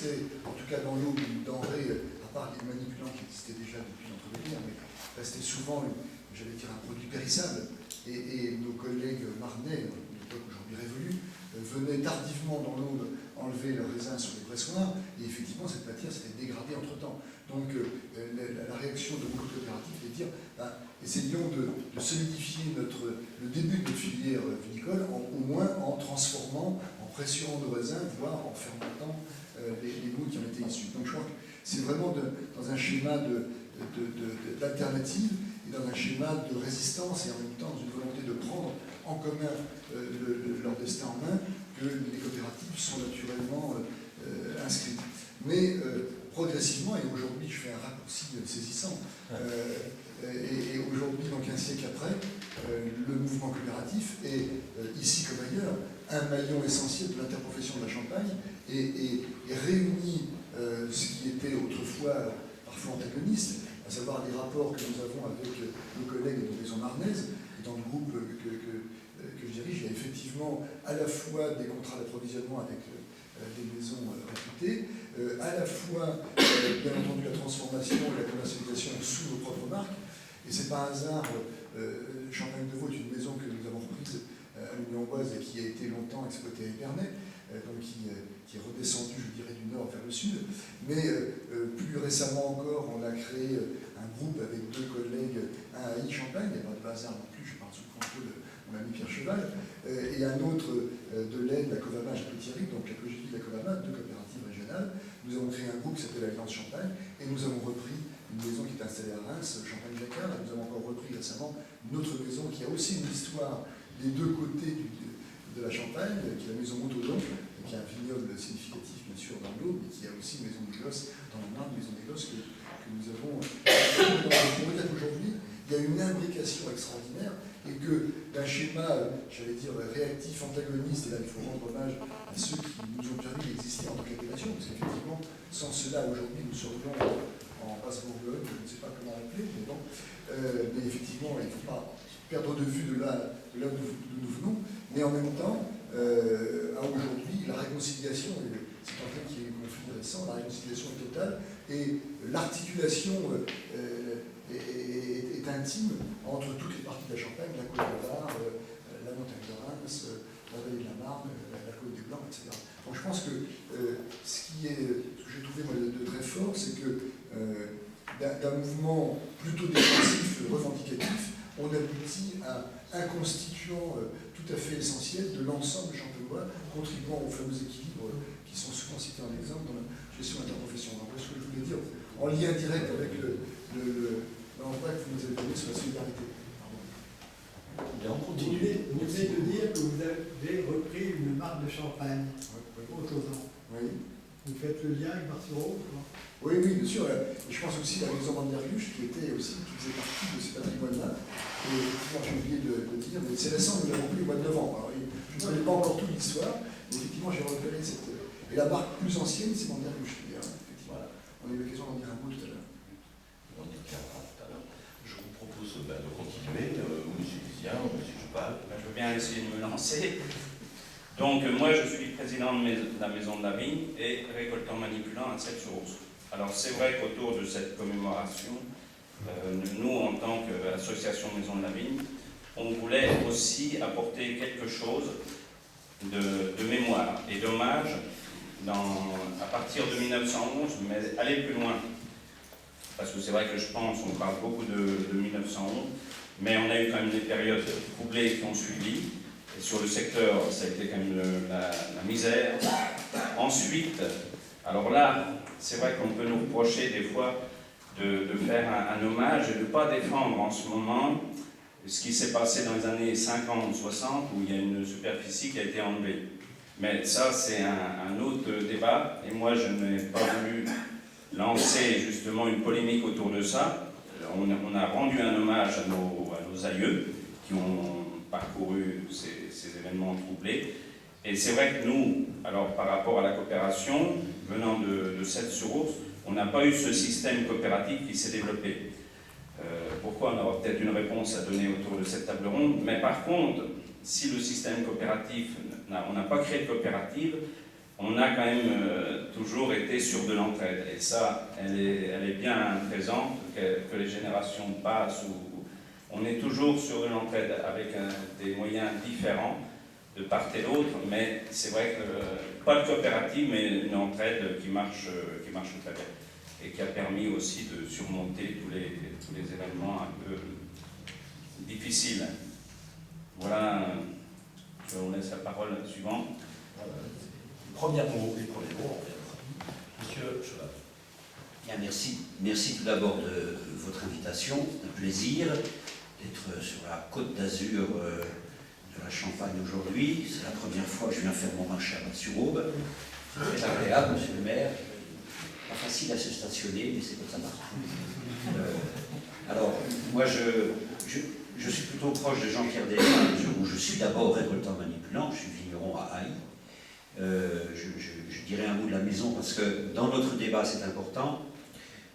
En tout cas dans l'eau, une denrée, à part les manipulants qui existaient déjà depuis l'entre-deux-guerres, mais restait souvent, j'allais dire, un produit périssable. Et nos collègues marnais, une époque aujourd'hui révolue, venaient tardivement dans l'eau enlever leurs raisins sur les pressoirs, et effectivement cette matière s'était dégradée entre-temps. Donc la réaction de beaucoup de coopératives est de dire essayons de solidifier le début de notre filière vinicole, au moins en transformant, en pressurant nos raisins, voire en fermentant les moules qui en étaient issus. Donc je crois que c'est vraiment dans un schéma d'alternative et dans un schéma de résistance et en même temps dans une volonté de prendre en commun leur destin en main que les coopératives sont naturellement inscrites. Mais progressivement, et aujourd'hui je fais un raccourci saisissant, et aujourd'hui, donc un siècle après, le mouvement coopératif est, ici comme ailleurs, un maillon essentiel de l'interprofession de la Champagne et réunit ce qui était autrefois parfois antagoniste, à savoir les rapports que nous avons avec nos collègues de maisons marnaises. Et dans le groupe que je dirige, il y a effectivement à la fois des contrats d'approvisionnement avec des maisons réputées, à la fois, bien entendu, la transformation et la commercialisation sous nos propres marques. Et c'est pas un hasard, Champagne de Vaud est une maison que nous avons reprise à l'Union-Amboise et qui a été longtemps exploitée à Épernay, donc qui est redescendue, je dirais, du nord vers le sud. Mais plus récemment encore, on a créé un groupe avec deux collègues, un à Champagne, il n'y a pas de hasard non plus, je parle sous le contrôle de mon ami Pierre Cheval, et un autre de l'Aisne, la Covamage à Petit-Ric, donc la Cogévie, la Covamage, deux coopératives régionales. Nous avons créé un groupe qui s'appelle l'Alliance Champagne, et nous avons repris une maison qui est installée à Reims, Champagne-Jacquard, et nous avons encore repris récemment une autre maison qui a aussi une histoire des deux côtés de la Champagne, qui est la maison Montaudoin, qui a un vignoble significatif bien sûr dans l'eau, mais qui a aussi une maison d'Écosse dans la Marne, maison d'Écosse que nous avons. On peut dire qu'aujourd'hui, il y a une imbrication extraordinaire et que d'un schéma, j'allais dire, réactif, antagoniste, et là il faut rendre hommage à ceux qui nous ont permis d'exister en tant qu'appellation, parce qu'effectivement, sans cela, aujourd'hui, nous serions en Basse-Bourgogne, je ne sais pas comment l'appeler, mais bon, mais effectivement, il ne faut pas perdre de vue de là où nous venons, mais en même temps, à aujourd'hui, la réconciliation, c'est en fait qu'il y a eu un conflit récent, la réconciliation est totale, et l'articulation est intime entre toutes les parties de la Champagne, la Côte d'Or, la montagne de Reims, la vallée de la Marne, la Côte des Blancs, etc. Donc je pense que ce que j'ai trouvé moi, de très fort, c'est que d'un mouvement plutôt défensif, revendicatif, on aboutit à un constituant tout à fait essentiel de l'ensemble champenois, contribuant aux fameux équilibres qui sont souvent cités en exemple dans la gestion interprofessionnelle. Donc, ce que je voulais dire, en lien direct avec l'emploi que vous nous avez donné sur la solidarité. Bien, on continue. Vous venez de dire que vous avez repris une marque de champagne, Autosan. Oui. Vous faites le lien avec Marceau? Oui, bien sûr. Et je pense aussi à la maison Van der Luche qui faisait partie de ce patrimoine-là. Et effectivement, j'ai oublié de le dire, mais c'est récent, nous l'avons pris au mois de novembre. Alors, je ne connais pas encore toute l'histoire, mais effectivement, j'ai repéré cette. Et la marque plus ancienne, c'est Van der Luche. Effectivement, voilà. On a eu l'occasion d'en dire un mot tout à l'heure. On y reviendra tout à l'heure. Je vous propose de continuer. Monsieur Lucien, monsieur Cheval. Je veux bien essayer de me lancer. Donc, moi, je suis président de la Maison de la Vigne et récoltant manipulant à Celles-sur-Ource. Alors, c'est vrai qu'autour de cette commémoration, nous, en tant qu'association Maison de la Vigne, on voulait aussi apporter quelque chose de mémoire et d'hommage à partir de 1911, mais aller plus loin. Parce que c'est vrai que je pense, on parle beaucoup de 1911, mais on a eu quand même des périodes troublées qui ont suivi. Et sur le secteur, ça a été quand même la misère. Ensuite, alors là, c'est vrai qu'on peut nous reprocher des fois de faire un hommage et de ne pas défendre en ce moment ce qui s'est passé dans les années 50, 60, où il y a une superficie qui a été enlevée. Mais ça, c'est un autre débat, et moi, je n'ai pas voulu lancer justement une polémique autour de ça. On a rendu un hommage à nos aïeux qui ont parcouru ces événements troublés. Et c'est vrai que nous, alors par rapport à la coopération, venant de Celles-sur-Ource, on n'a pas eu ce système coopératif qui s'est développé. Pourquoi? On aura peut-être une réponse à donner autour de cette table ronde. Mais par contre, si le système coopératif, on n'a pas créé de coopérative, on a quand même toujours été sur de l'entraide. Et ça, elle est bien présente, que les générations passent, où on est toujours sur de l'entraide avec des moyens différents de part et d'autre, mais c'est vrai que pas de coopérative, mais une entraide qui marche très bien et qui a permis aussi de surmonter tous les événements un peu difficiles. Voilà, je vous laisse la parole suivante. Les premiers mots, en fait. Monsieur Cheval. Bien, merci tout d'abord de votre invitation. C'est un plaisir d'être sur la côte d'Azur de la Champagne aujourd'hui. C'est la première fois que je viens faire mon marché à Mat-sur-Aube. C'est très agréable, monsieur le maire. Pas facile à se stationner, mais c'est comme ça partout. Alors, moi, je suis plutôt proche de Jean-Pierre Desmond, où je suis d'abord récoltant manipulant, je suis vigneron à Haï. Je dirais un mot de la maison parce que dans notre débat c'est important.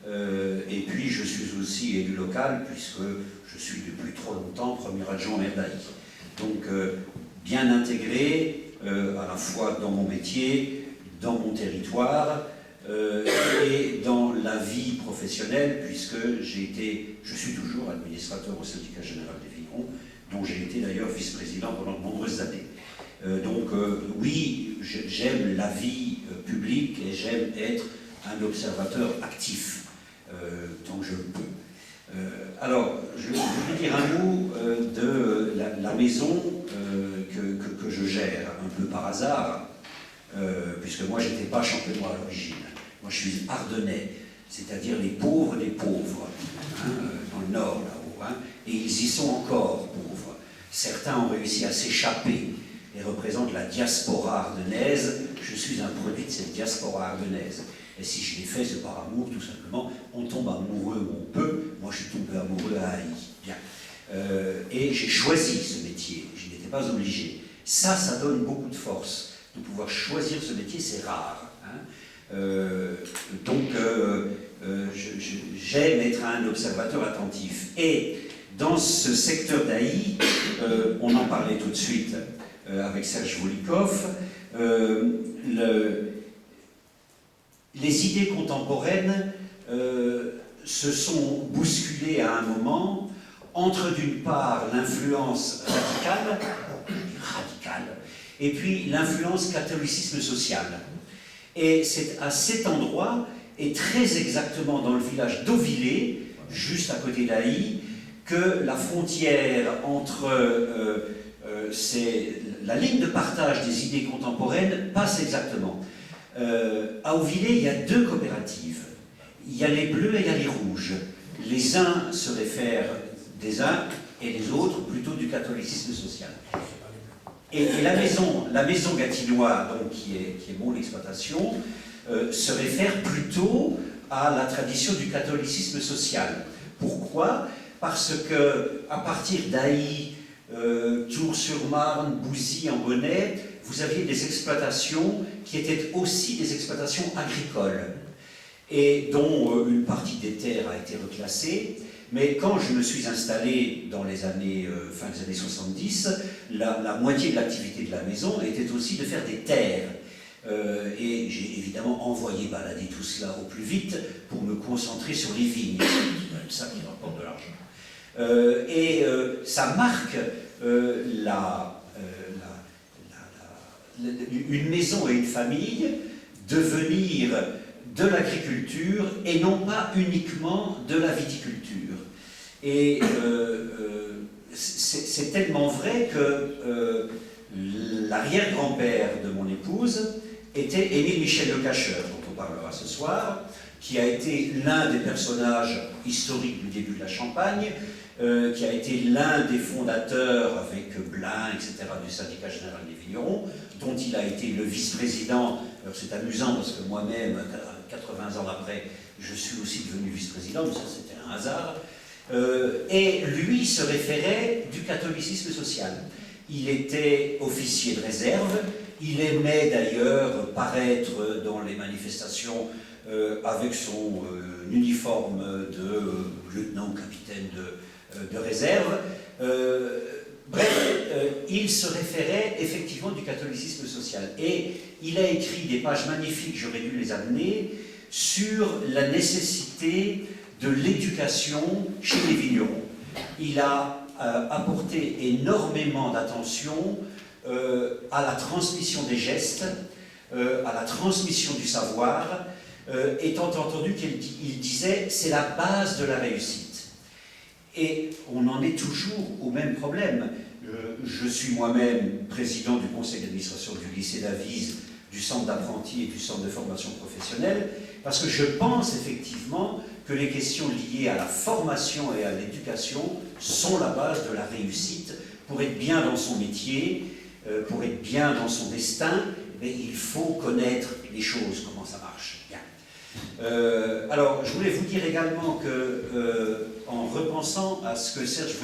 Et puis je suis aussi élu local puisque je suis depuis trop longtemps premier adjoint au maire d'Haï. Donc bien intégré à la fois dans mon métier, dans mon territoire et dans la vie professionnelle puisque je suis toujours administrateur au syndicat général des vignerons dont j'ai été d'ailleurs vice-président pendant de nombreuses années. Donc oui, j'aime la vie publique et j'aime être un observateur actif tant que je le peux. Alors, je voulais dire un mot de la maison que je gère, un peu par hasard, puisque moi, je n'étais pas champenois à l'origine. Moi, je suis ardennais, c'est-à-dire les pauvres des pauvres, hein, dans le nord, là-haut. Hein, et ils y sont encore, pauvres. Certains ont réussi à s'échapper et représentent la diaspora ardennaise. Je suis un produit de cette diaspora ardennaise. Et si je l'ai fait, c'est par amour, tout simplement. On tombe amoureux où on peut. Moi, je suis tombé amoureux à Haï. Bien. Et j'ai choisi ce métier. Je n'étais pas obligé. Ça donne beaucoup de force. De pouvoir choisir ce métier, c'est rare. Hein. Donc, j'aime être un observateur attentif. Et dans ce secteur d'Haï, on en parlait tout de suite avec Serge Volikov, les idées contemporaines se sont bousculées à un moment entre d'une part l'influence radicale et puis l'influence catholicisme social. Et c'est à cet endroit, et très exactement dans le village d'Auvillers, juste à côté d'Haï, que la frontière entre la ligne de partage des idées contemporaines passe exactement. À Auvillers, il y a deux coopératives. Il y a les bleus et il y a les rouges. Les uns se réfèrent des uns et les autres plutôt du catholicisme social. Et la maison Gatinois, donc, qui est mon exploitation, se réfère plutôt à la tradition du catholicisme social. Pourquoi? Parce que à partir d'Haï, Tours-sur-Marne, Bouzy, en Bonnet, vous aviez des exploitations qui étaient aussi des exploitations agricoles et dont une partie des terres a été reclassée. Mais quand je me suis installé dans les années, fin des années 70, la moitié de l'activité de la maison était aussi de faire des terres. Et j'ai évidemment envoyé balader tout cela au plus vite pour me concentrer sur les vignes. C'est ça qui rapporte de l'argent. Et ça marque une maison et une famille devenir de l'agriculture et non pas uniquement de la viticulture. Et c'est tellement vrai que l'arrière-grand-père de mon épouse était Émile Michel Le Cacheur, dont on parlera ce soir, qui a été l'un des personnages historiques du début de la Champagne, qui a été l'un des fondateurs avec Blin, etc., du syndicat général des vignerons, dont il a été le vice-président. Alors c'est amusant parce que moi-même, 80 ans après, je suis aussi devenu vice-président, mais ça c'était un hasard. Et lui se référait du catholicisme social. Il était officier de réserve, il aimait d'ailleurs paraître dans les manifestations avec son uniforme de lieutenant ou capitaine de réserve. Bref, il se référait effectivement du catholicisme social. Et il a écrit des pages magnifiques, j'aurais dû les amener, sur la nécessité de l'éducation chez les vignerons. Il a apporté énormément d'attention à la transmission des gestes, à la transmission du savoir, étant entendu qu'il disait c'est la base de la réussite. Et on en est toujours au même problème. Je suis moi-même président du conseil d'administration du lycée d'Avise, du centre d'apprentis et du centre de formation professionnelle, parce que je pense effectivement que les questions liées à la formation et à l'éducation sont la base de la réussite. Pour être bien dans son métier, pour être bien dans son destin, mais il faut connaître les choses, comment ça marche. Bien. Alors, je voulais vous dire également que, en repensant à ce que Serge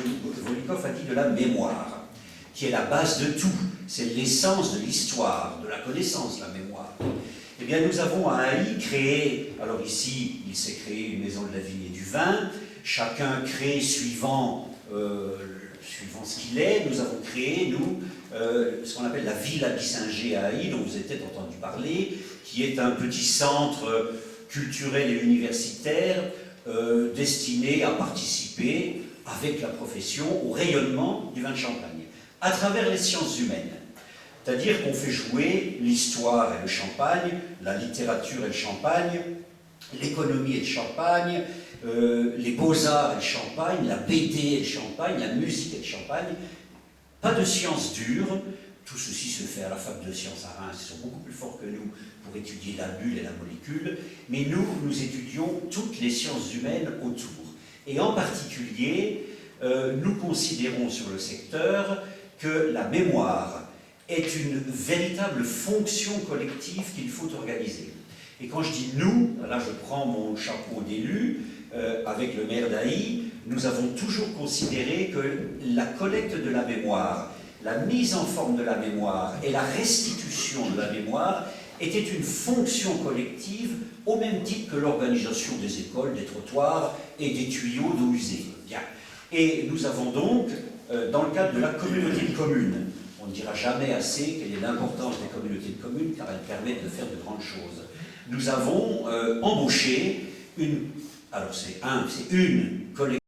Volikov a dit de la mémoire, qui est la base de tout, c'est l'essence de l'histoire, de la connaissance, la mémoire. Eh bien, nous avons à Haï créé, alors ici, il s'est créé une maison de la vigne et du vin, chacun crée suivant ce qu'il est. Nous avons créé, nous, ce qu'on appelle la Villa Bissinger à Haï, dont vous avez peut-être entendu parler, qui est un petit centre culturel et universitaire destiné à participer, avec la profession, au rayonnement du vin de Champagne, à travers les sciences humaines. C'est-à-dire qu'on fait jouer l'histoire et le champagne, la littérature et le champagne, l'économie et le champagne, les beaux-arts et le champagne, la BD et le champagne, la musique et le champagne. Pas de sciences dures, tout ceci se fait à la fac de sciences à Reims, ils sont beaucoup plus forts que nous pour étudier la bulle et la molécule, mais nous étudions toutes les sciences humaines autour. Et en particulier, nous considérons sur le secteur que la mémoire est une véritable fonction collective qu'il faut organiser. Et quand je dis nous, là je prends mon chapeau d'élu, avec le maire d'Haï, nous avons toujours considéré que la collecte de la mémoire, la mise en forme de la mémoire et la restitution de la mémoire étaient une fonction collective au même titre que l'organisation des écoles, des trottoirs et des tuyaux d'eau usée. Bien. Et nous avons donc, dans le cadre de la communauté de communes, on ne dira jamais assez quelle est l'importance des communautés de communes, car elles permettent de faire de grandes choses. Nous avons embauché une collectivité